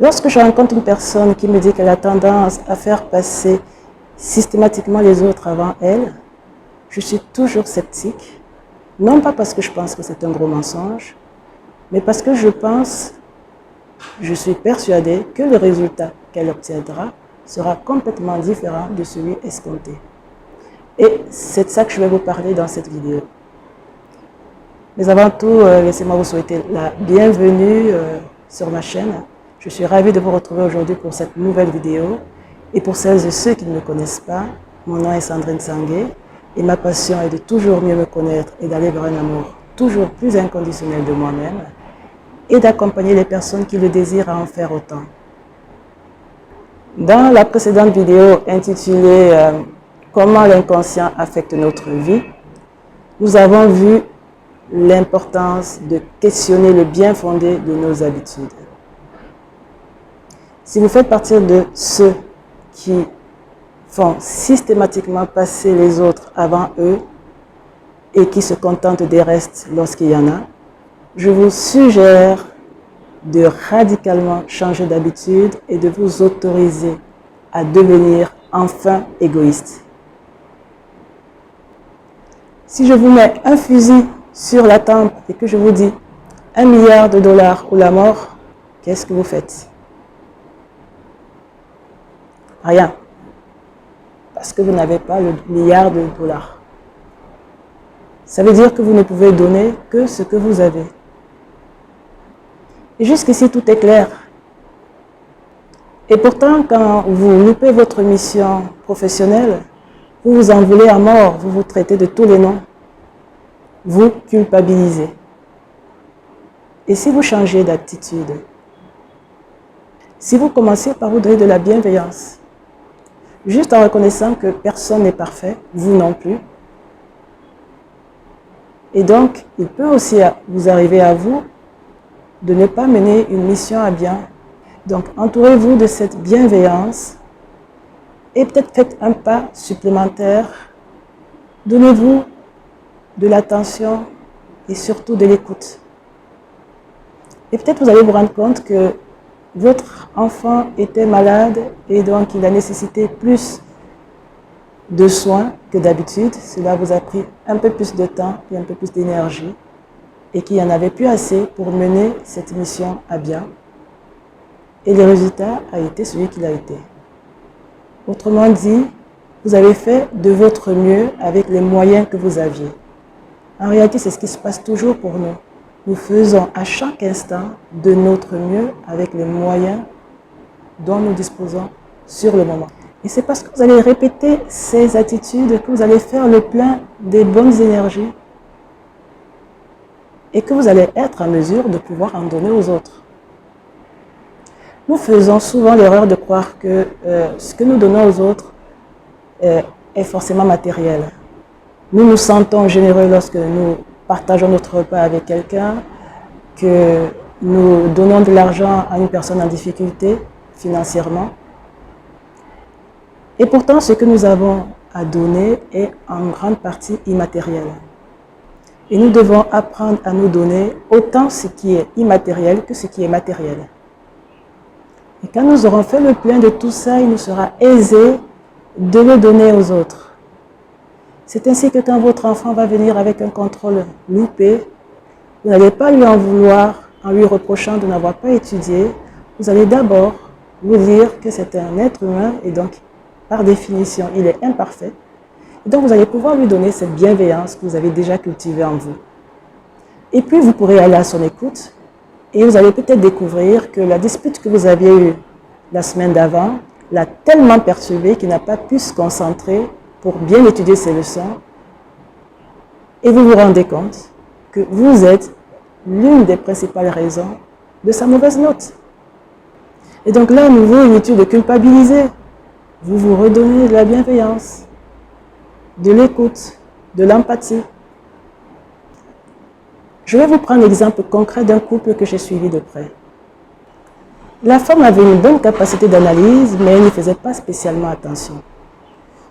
Lorsque je rencontre une personne qui me dit qu'elle a tendance à faire passer systématiquement les autres avant elle, je suis toujours sceptique, non pas parce que je pense que c'est un gros mensonge, mais parce que je suis persuadée que le résultat qu'elle obtiendra sera complètement différent de celui escompté. Et c'est de ça que je vais vous parler dans cette vidéo. Mais avant tout, laissez-moi vous souhaiter la bienvenue sur ma chaîne. Je suis ravie de vous retrouver aujourd'hui pour cette nouvelle vidéo. Et pour celles et ceux qui ne me connaissent pas, mon nom est Sandrine Sangué et ma passion est de toujours mieux me connaître et d'aller vers un amour toujours plus inconditionnel de moi-même et d'accompagner les personnes qui le désirent à en faire autant. Dans la précédente vidéo intitulée « Comment l'inconscient affecte notre vie », nous avons vu l'importance de questionner le bien fondé de nos habitudes. Si vous faites partie de ceux qui font systématiquement passer les autres avant eux et qui se contentent des restes lorsqu'il y en a, je vous suggère de radicalement changer d'habitude et de vous autoriser à devenir enfin égoïste. Si je vous mets un fusil sur la tempe et que je vous dis 1 milliard de dollars ou la mort, qu'est-ce que vous faites? Rien. Parce que vous n'avez pas le milliard de dollars. Ça veut dire que vous ne pouvez donner que ce que vous avez. Et jusqu'ici, tout est clair. Et pourtant, quand vous loupez votre mission professionnelle, vous vous en voulez à mort, vous vous traitez de tous les noms. Vous culpabilisez. Et si vous changez d'attitude, si vous commencez par vous donner de la bienveillance, juste en reconnaissant que personne n'est parfait, vous non plus, et donc il peut aussi vous arriver à vous de ne pas mener une mission à bien. Donc entourez-vous de cette bienveillance et peut-être faites un pas supplémentaire. Donnez-vous de l'attention et surtout de l'écoute. Et peut-être vous allez vous rendre compte que votre enfant était malade et donc il a nécessité plus de soins que d'habitude. Cela vous a pris un peu plus de temps et un peu plus d'énergie et qu'il n'y en avait plus assez pour mener cette mission à bien. Et le résultat a été celui qu'il a été. Autrement dit, vous avez fait de votre mieux avec les moyens que vous aviez. En réalité, c'est ce qui se passe toujours pour nous. Nous faisons à chaque instant de notre mieux avec les moyens dont nous disposons sur le moment. Et c'est parce que vous allez répéter ces attitudes que vous allez faire le plein des bonnes énergies et que vous allez être en mesure de pouvoir en donner aux autres. Nous faisons souvent l'erreur de croire que ce que nous donnons aux autres est forcément matériel. Nous nous sentons généreux lorsque nous partageons notre repas avec quelqu'un, que nous donnons de l'argent à une personne en difficulté financièrement. Et pourtant, ce que nous avons à donner est en grande partie immatériel. Et nous devons apprendre à nous donner autant ce qui est immatériel que ce qui est matériel. Et quand nous aurons fait le plein de tout ça, il nous sera aisé de le donner aux autres. C'est ainsi que quand votre enfant va venir avec un contrôle loupé, vous n'allez pas lui en vouloir en lui reprochant de n'avoir pas étudié. Vous allez d'abord vous dire que c'est un être humain et donc, par définition, il est imparfait. Et donc, vous allez pouvoir lui donner cette bienveillance que vous avez déjà cultivée en vous. Et puis, vous pourrez aller à son écoute et vous allez peut-être découvrir que la dispute que vous aviez eue la semaine d'avant l'a tellement perturbé qu'il n'a pas pu se concentrer pour bien étudier ses leçons, et vous vous rendez compte que vous êtes l'une des principales raisons de sa mauvaise note. Et donc là, à nouveau, inutile de culpabiliser. Vous vous redonnez de la bienveillance, de l'écoute, de l'empathie. Je vais vous prendre l'exemple concret d'un couple que j'ai suivi de près. La femme avait une bonne capacité d'analyse, mais elle n'y faisait pas spécialement attention.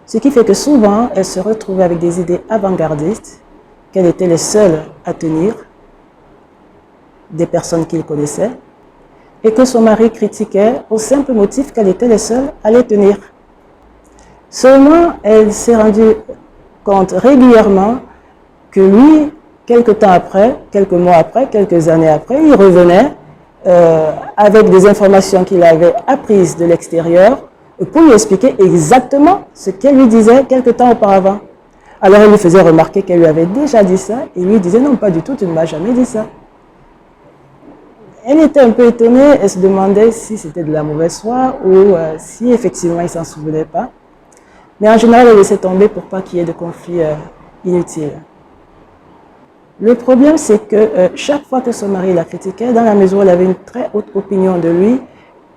Ce qui fait que souvent, elle se retrouvait avec des idées avant-gardistes qu'elle était les seules à tenir, des personnes qu'il connaissait, et que son mari critiquait au simple motif qu'elle était la seule à les tenir. Seulement, elle s'est rendue compte régulièrement que lui, quelques temps après, quelques mois après, quelques années après, il revenait avec des informations qu'il avait apprises de l'extérieur pour lui expliquer exactement ce qu'elle lui disait quelques temps auparavant. Alors elle lui faisait remarquer qu'elle lui avait déjà dit ça et lui disait non, pas du tout, tu ne m'as jamais dit ça. Elle était un peu étonnée, elle se demandait si c'était de la mauvaise foi ou si effectivement il ne s'en souvenait pas. Mais en général, elle laissait tomber pour pas qu'il y ait de conflits inutiles. Le problème, c'est que chaque fois que son mari la critiquait, dans la mesure où elle avait une très haute opinion de lui,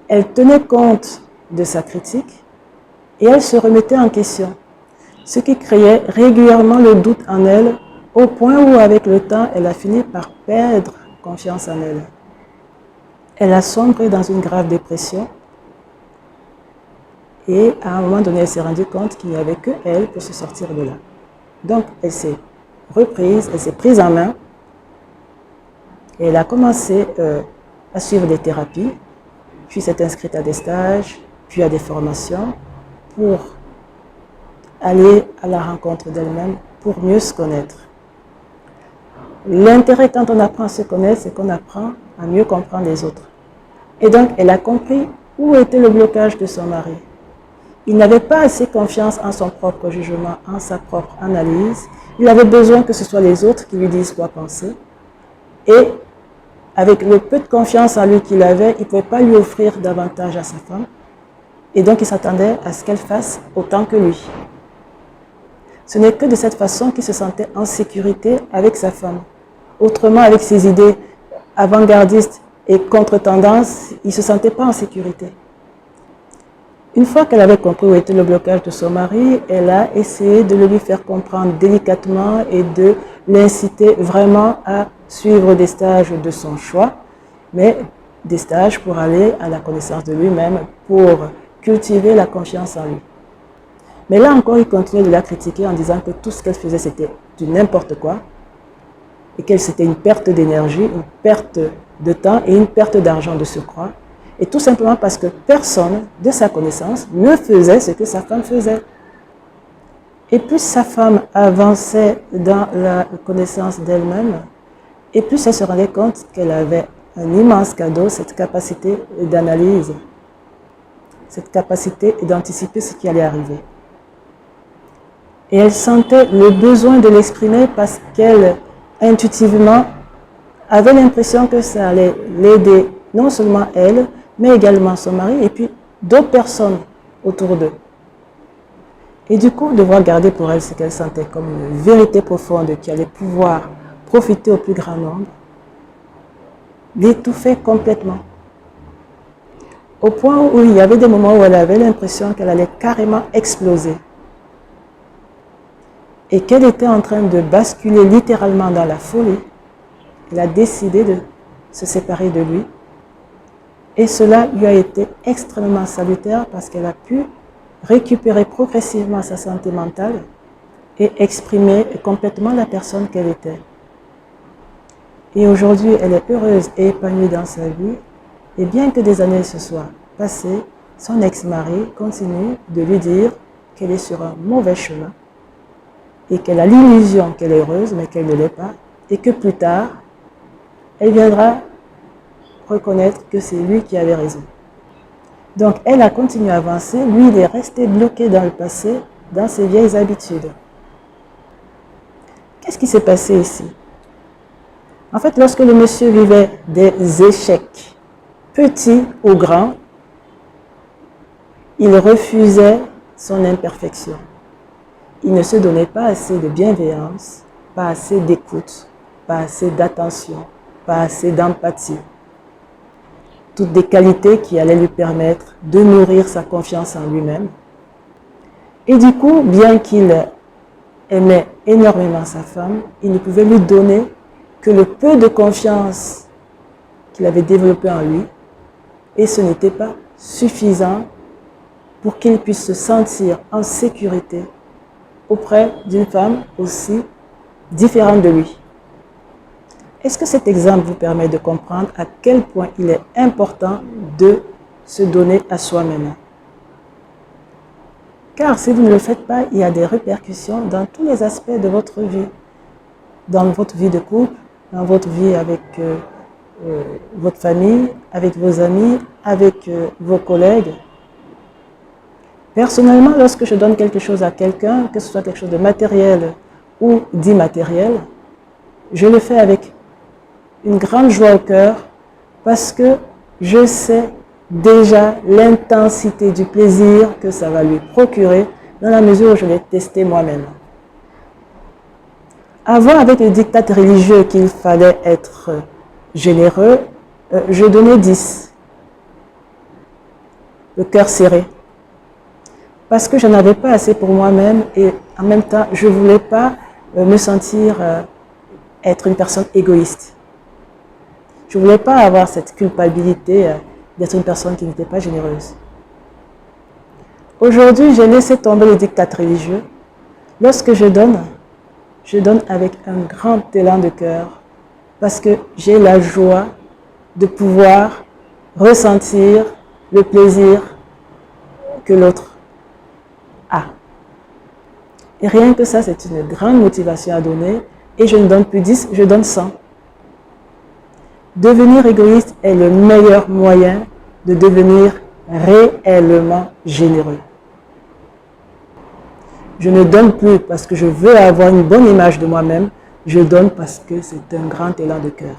elle tenait compte de sa critique et elle se remettait en question. Ce qui créait régulièrement le doute en elle, au point où avec le temps, elle a fini par perdre confiance en elle. Elle a sombré dans une grave dépression et à un moment donné, elle s'est rendue compte qu'il n'y avait que elle pour se sortir de là. Donc, elle s'est reprise, elle s'est prise en main et elle a commencé à suivre des thérapies, puis s'est inscrite à des stages, puis à des formations pour aller à la rencontre d'elle-même, pour mieux se connaître. L'intérêt quand on apprend à se connaître, c'est qu'on apprend à mieux comprendre les autres. Et donc, elle a compris où était le blocage de son mari. Il n'avait pas assez confiance en son propre jugement, en sa propre analyse. Il avait besoin que ce soit les autres qui lui disent quoi penser. Et avec le peu de confiance en lui qu'il avait, il ne pouvait pas lui offrir davantage à sa femme. Et donc, il s'attendait à ce qu'elle fasse autant que lui. Ce n'est que de cette façon qu'il se sentait en sécurité avec sa femme. Autrement, avec ses idées avant-gardistes et contre-tendances, il ne se sentait pas en sécurité. Une fois qu'elle avait compris où était le blocage de son mari, elle a essayé de le lui faire comprendre délicatement et de l'inciter vraiment à suivre des stages de son choix, mais des stages pour aller à la connaissance de lui-même, pour cultiver la confiance en lui. Mais là encore, il continuait de la critiquer en disant que tout ce qu'elle faisait, c'était du n'importe quoi, et qu'elle c'était une perte d'énergie, une perte de temps et une perte d'argent de surcroît. Et tout simplement parce que personne de sa connaissance ne faisait ce que sa femme faisait. Et plus sa femme avançait dans la connaissance d'elle-même, et plus elle se rendait compte qu'elle avait un immense cadeau, cette capacité d'analyse, cette capacité d'anticiper ce qui allait arriver. Et elle sentait le besoin de l'exprimer parce qu'elle, intuitivement, avait l'impression que ça allait l'aider, non seulement elle, mais également son mari et puis d'autres personnes autour d'eux. Et du coup, devoir garder pour elle ce qu'elle sentait comme une vérité profonde qui allait pouvoir profiter au plus grand nombre, l'étouffait complètement. Au point où il y avait des moments où elle avait l'impression qu'elle allait carrément exploser. Et qu'elle était en train de basculer littéralement dans la folie. Elle a décidé de se séparer de lui. Et cela lui a été extrêmement salutaire parce qu'elle a pu récupérer progressivement sa santé mentale et exprimer complètement la personne qu'elle était. Et aujourd'hui, elle est heureuse et épanouie dans sa vie. Et bien que des années se soient passées, son ex-mari continue de lui dire qu'elle est sur un mauvais chemin et qu'elle a l'illusion qu'elle est heureuse, mais qu'elle ne l'est pas, et que plus tard, elle viendra reconnaître que c'est lui qui avait raison. Donc, elle a continué à avancer. Lui, il est resté bloqué dans le passé, dans ses vieilles habitudes. Qu'est-ce qui s'est passé ici? En fait, lorsque le monsieur vivait des échecs, petits ou grands, il refusait son imperfection. Il ne se donnait pas assez de bienveillance, pas assez d'écoute, pas assez d'attention, pas assez d'empathie. Toutes des qualités qui allaient lui permettre de nourrir sa confiance en lui-même. Et du coup, bien qu'il aimait énormément sa femme, il ne pouvait lui donner que le peu de confiance qu'il avait développé en lui, et ce n'était pas suffisant pour qu'il puisse se sentir en sécurité auprès d'une femme aussi différente de lui. Est-ce que cet exemple vous permet de comprendre à quel point il est important de se donner à soi-même? Car si vous ne le faites pas, il y a des répercussions dans tous les aspects de votre vie. Dans votre vie de couple, dans votre vie avec votre famille, avec vos amis, avec vos collègues. Personnellement, lorsque je donne quelque chose à quelqu'un, que ce soit quelque chose de matériel ou d'immatériel, je le fais avec une grande joie au cœur parce que je sais déjà l'intensité du plaisir que ça va lui procurer dans la mesure où je l'ai testé moi-même. Avant, avec le diktat religieux qu'il fallait être généreux, je donnais 10, le cœur serré. Parce que je n'avais pas assez pour moi-même et en même temps, je ne voulais pas me sentir être une personne égoïste. Je ne voulais pas avoir cette culpabilité d'être une personne qui n'était pas généreuse. Aujourd'hui, j'ai laissé tomber le diktat religieux. Lorsque je donne avec un grand élan de cœur parce que j'ai la joie de pouvoir ressentir le plaisir que l'autre a. Et rien que ça, c'est une grande motivation à donner. Et je ne donne plus 10, je donne 100. Devenir égoïste est le meilleur moyen de devenir réellement généreux. Je ne donne plus parce que je veux avoir une bonne image de moi-même, je donne parce que c'est un grand élan de cœur.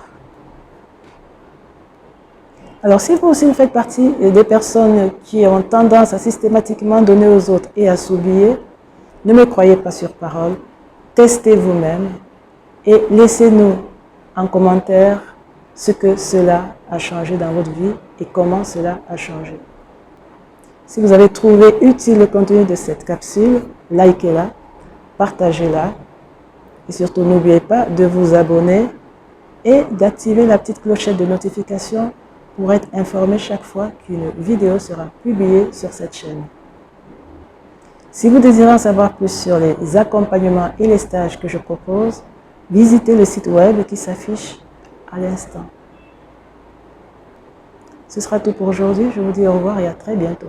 Alors si vous aussi vous faites partie des personnes qui ont tendance à systématiquement donner aux autres et à s'oublier, ne me croyez pas sur parole, testez vous-même et laissez-nous en commentaire ce que cela a changé dans votre vie et comment cela a changé. Si vous avez trouvé utile le contenu de cette capsule, likez-la, partagez-la et surtout n'oubliez pas de vous abonner et d'activer la petite clochette de notification pour être informé chaque fois qu'une vidéo sera publiée sur cette chaîne. Si vous désirez en savoir plus sur les accompagnements et les stages que je propose, visitez le site web qui s'affiche à l'instant. Ce sera tout pour aujourd'hui. Je vous dis au revoir et à très bientôt.